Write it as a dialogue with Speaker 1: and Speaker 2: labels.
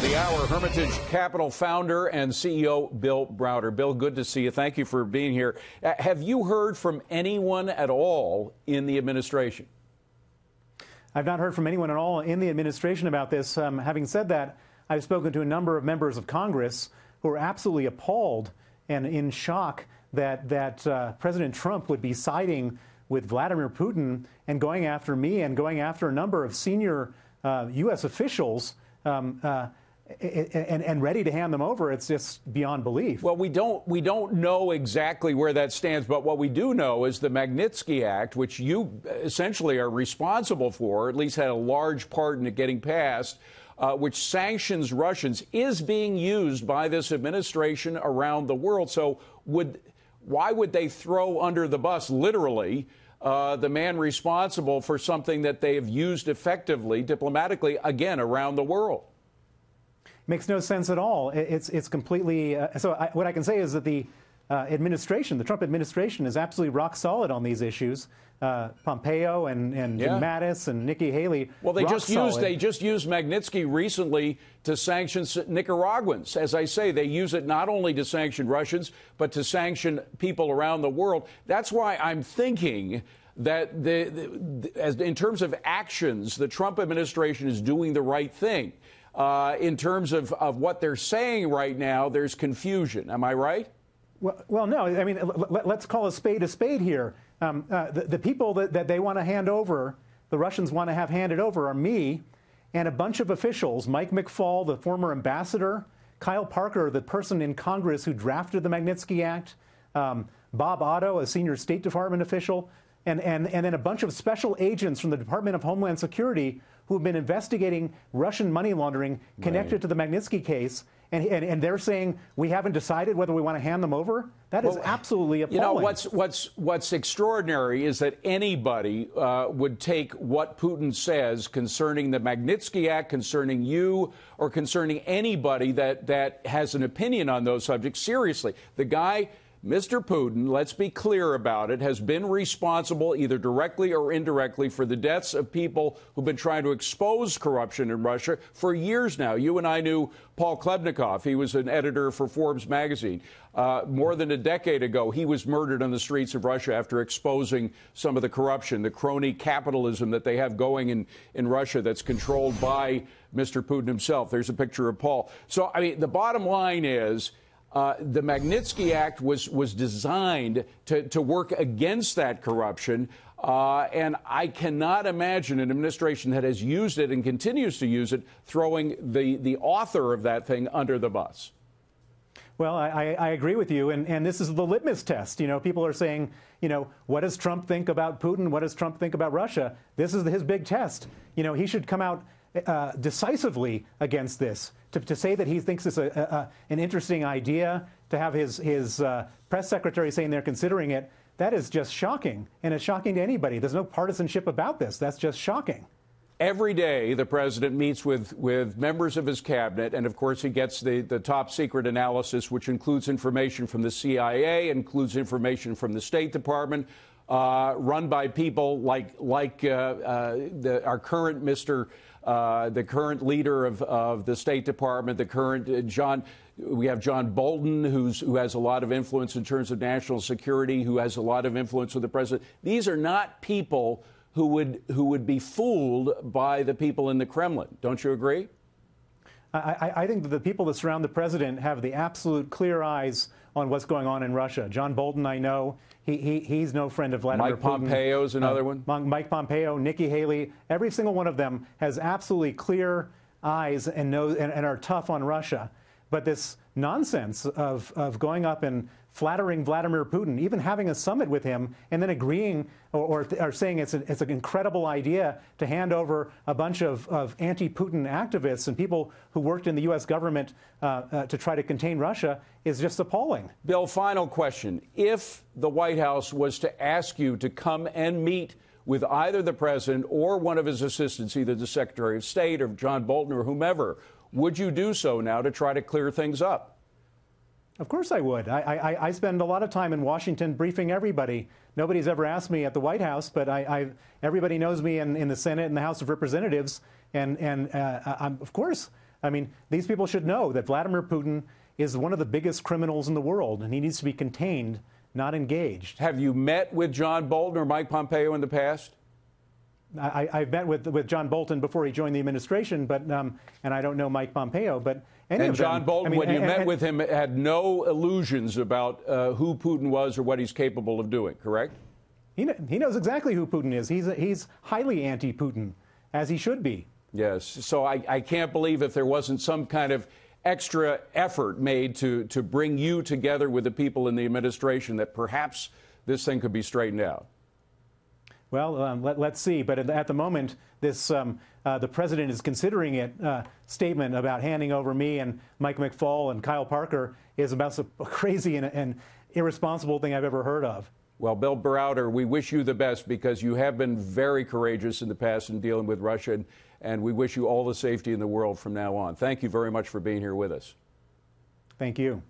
Speaker 1: The hour, Hermitage Capital founder and CEO Bill Browder. Bill, good to see you. Thank you for being here. Have you heard from anyone at all in the administration?
Speaker 2: I've not heard from anyone at all in the administration about this. Having said that, I've spoken to a number of members of Congress who are absolutely appalled and in shock that President Trump would be siding with Vladimir Putin and going after me and going after a number of senior U.S. officials and ready to hand them over. It's just beyond belief.
Speaker 1: Well, we don't know exactly where that stands, but what we do know is the Magnitsky Act, which you essentially are responsible for, at least had a large part in it getting passed, which sanctions Russians, is being used by this administration around the world. So why would they throw under the bus, literally, the man responsible for something that they have used effectively, diplomatically, again, around the world?
Speaker 2: Makes no sense at all. It's completely what I can say is that the administration, the Trump administration, is absolutely rock solid on these issues. Pompeo and Jim Mattis and Nikki Haley.
Speaker 1: Well, they just used Magnitsky recently to sanction Nicaraguans. As I say, they use it not only to sanction Russians, but to sanction people around the world. That's why I'm thinking that in terms of actions, the Trump administration is doing the right thing. In terms of what they're saying right now, there's confusion. Am I right?
Speaker 2: Well, no. I mean, let's call a spade here. The people that they want to hand over, the Russians want to have handed over, are me and a bunch of officials. Mike McFaul, the former ambassador, Kyle Parker, the person in Congress who drafted the Magnitsky Act, Bob Otto, a senior State Department official, and then a bunch of special agents from the Department of Homeland Security who have been investigating Russian money laundering connected to the Magnitsky case. And they're saying we haven't decided whether we want to hand them over. That is absolutely appalling.
Speaker 1: You know, what's extraordinary is that anybody would take what Putin says concerning the Magnitsky Act, concerning you, or concerning anybody that has an opinion on those subjects seriously. The guy, Mr. Putin, let's be clear about it, has been responsible either directly or indirectly for the deaths of people who've been trying to expose corruption in Russia for years now. You and I knew Paul Klebnikov. He was an editor for Forbes magazine. More than a decade ago, he was murdered on the streets of Russia after exposing some of the corruption, the crony capitalism that they have going in Russia that's controlled by Mr. Putin himself. There's a picture of Paul. So, I mean, the bottom line is, the Magnitsky Act was designed to work against that corruption, and I cannot imagine an administration that has used it and continues to use it throwing the author of that thing under the bus.
Speaker 2: Well, I agree with you, and this is the litmus test. You know, people are saying, you know, what does Trump think about Putin? What does Trump think about Russia? This is his big test. You know, he should come out decisively against this. To say that he thinks it's an interesting idea, to have his press secretary saying they're considering it, that is just shocking. And it's shocking to anybody. There's no partisanship about this. That's just shocking.
Speaker 1: Every day, the president meets with members of his cabinet, and of course, he gets the top secret analysis, which includes information from the CIA, includes information from the State Department, run by people like our current the current leader of the State Department, the current we have John Bolton, who has a lot of influence in terms of national security, who has a lot of influence with the president. These are not people who would be fooled by the people in the Kremlin. Don't you agree?
Speaker 2: I think that the people that surround the president have the absolute clear eyes on what's going on in Russia. John Bolton, I know, he's no friend of Vladimir Putin.
Speaker 1: Mike Pompeo's another one.
Speaker 2: Mike Pompeo, Nikki Haley, every single one of them has absolutely clear eyes and are tough on Russia. But this nonsense of going up and flattering Vladimir Putin, even having a summit with him, and then agreeing or saying it's an incredible idea to hand over a bunch of anti-Putin activists and people who worked in the U.S. government to try to contain Russia is just appalling.
Speaker 1: Bill, final question. If the White House was to ask you to come and meet with either the president or one of his assistants, either the Secretary of State or John Bolton or whomever, would you do so now to try to clear things up?
Speaker 2: Of course I would. I spend a lot of time in Washington briefing everybody. Nobody's ever asked me at the White House, but everybody knows me in the Senate and the House of Representatives. And I'm, of course, I mean, these people should know that Vladimir Putin is one of the biggest criminals in the world, and he needs to be contained, not engaged.
Speaker 1: Have you met with John Bolton or Mike Pompeo in the past?
Speaker 2: I've met with John Bolton before he joined the administration, but and I don't know Mike Pompeo, but any of them.
Speaker 1: And John Bolton, when you met with him, had no illusions about who Putin was or what he's capable of doing, correct?
Speaker 2: He knows exactly who Putin is. He's highly anti-Putin, as he should be.
Speaker 1: Yes. So I can't believe if there wasn't some kind of extra effort made to bring you together with the people in the administration that perhaps this thing could be straightened out.
Speaker 2: Well, let's see. But at the moment, the president is considering it. Statement about handing over me and Mike McFaul and Kyle Parker is about the crazy and irresponsible thing I've ever heard of.
Speaker 1: Well, Bill Browder, we wish you the best because you have been very courageous in the past in dealing with Russia, and we wish you all the safety in the world from now on. Thank you very much for being here with us.
Speaker 2: Thank you.